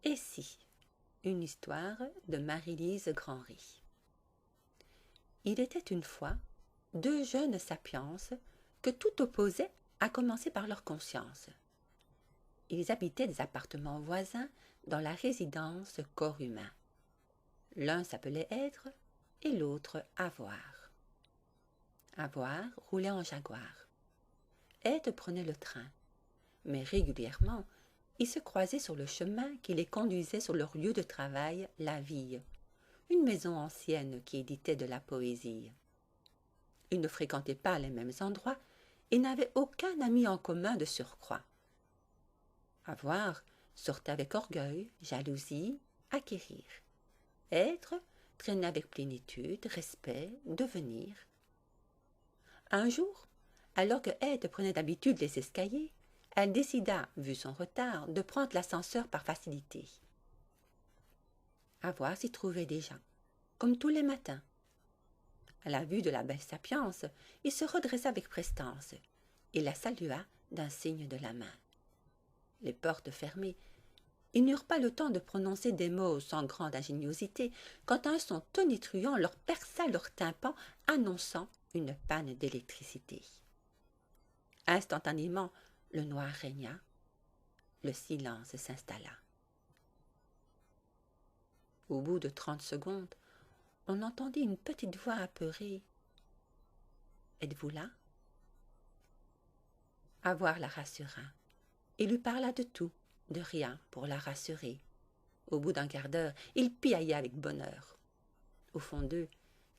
Et si, une histoire de Marie-Lise Grandry. Il était une fois deux jeunes sapiens que tout opposait, à commencer par leur conscience. Ils habitaient des appartements voisins dans la résidence corps humain. L'un s'appelait Être et l'autre Avoir. Avoir roulait en Jaguar. Être prenait le train, mais régulièrement, ils se croisaient sur le chemin qui les conduisait sur leur lieu de travail, la Ville, une maison ancienne qui éditait de la poésie. Ils ne fréquentaient pas les mêmes endroits et n'avaient aucun ami en commun de surcroît. Avoir sortait avec orgueil, jalousie, acquérir. Être traînait avec plénitude, respect, devenir. Un jour, alors que Être prenait d'habitude les escaliers, elle décida, vu son retard, de prendre l'ascenseur par facilité. Avoir s'y trouvait déjà, comme tous les matins. À la vue de la belle sapience, il se redressa avec prestance et la salua d'un signe de la main. Les portes fermées, ils n'eurent pas le temps de prononcer des mots sans grande ingéniosité quand un son tonitruant leur perça leur tympan annonçant une panne d'électricité. Instantanément, le noir régna, le silence s'installa. Au bout de 30 secondes, on entendit une petite voix apeurée. « Êtes-vous là ?» Avoir la rassura et lui parla de tout, de rien pour la rassurer. Au bout d'un quart d'heure, ils piaillaient avec bonheur. Au fond d'eux,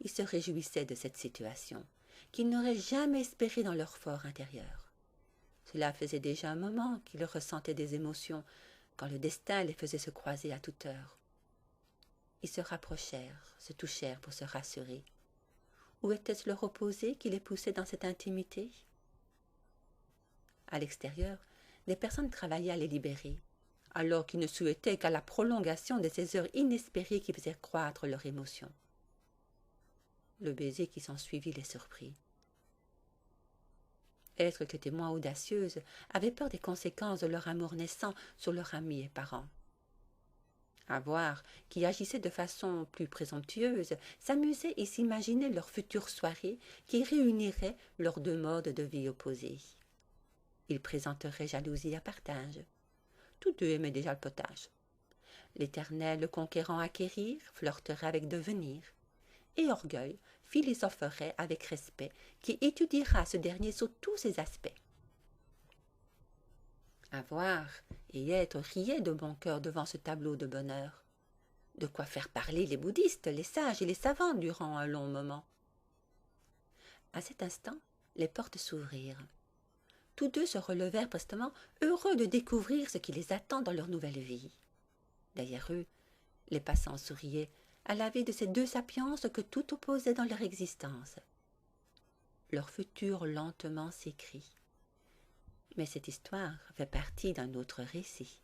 ils se réjouissaient de cette situation, qu'ils n'auraient jamais espérée dans leur fort intérieur. Cela faisait déjà un moment qu'ils ressentaient des émotions, quand le destin les faisait se croiser à toute heure. Ils se rapprochèrent, se touchèrent pour se rassurer. Ou était-ce leur opposé qui les poussait dans cette intimité? À l'extérieur, des personnes travaillaient à les libérer, alors qu'ils ne souhaitaient qu'à la prolongation de ces heures inespérées qui faisaient croître leur émotion. Le baiser qui s'ensuivit les surprit. Être qui était moins audacieuse avait peur des conséquences de leur amour naissant sur leurs amis et parents. Avoir, qui agissait de façon plus présomptueuse, s'amusait et s'imaginait leur future soirée qui réunirait leurs deux modes de vie opposés. Ils présenteraient jalousie à partage. Tous deux aimaient déjà le potage. L'éternel conquérant acquérir flirterait avec devenir, et orgueil philosopherait avec respect qui étudiera ce dernier sous tous ses aspects. Avoir et Être riaient de bon cœur devant ce tableau de bonheur. De quoi faire parler les bouddhistes, les sages et les savants durant un long moment. À cet instant, les portes s'ouvrirent. Tous deux se relevèrent prestement, heureux de découvrir ce qui les attend dans leur nouvelle vie. Derrière eux, les passants souriaient à la vue de ces deux sapiences que tout opposait dans leur existence. Leur futur lentement s'écrit. Mais cette histoire fait partie d'un autre récit.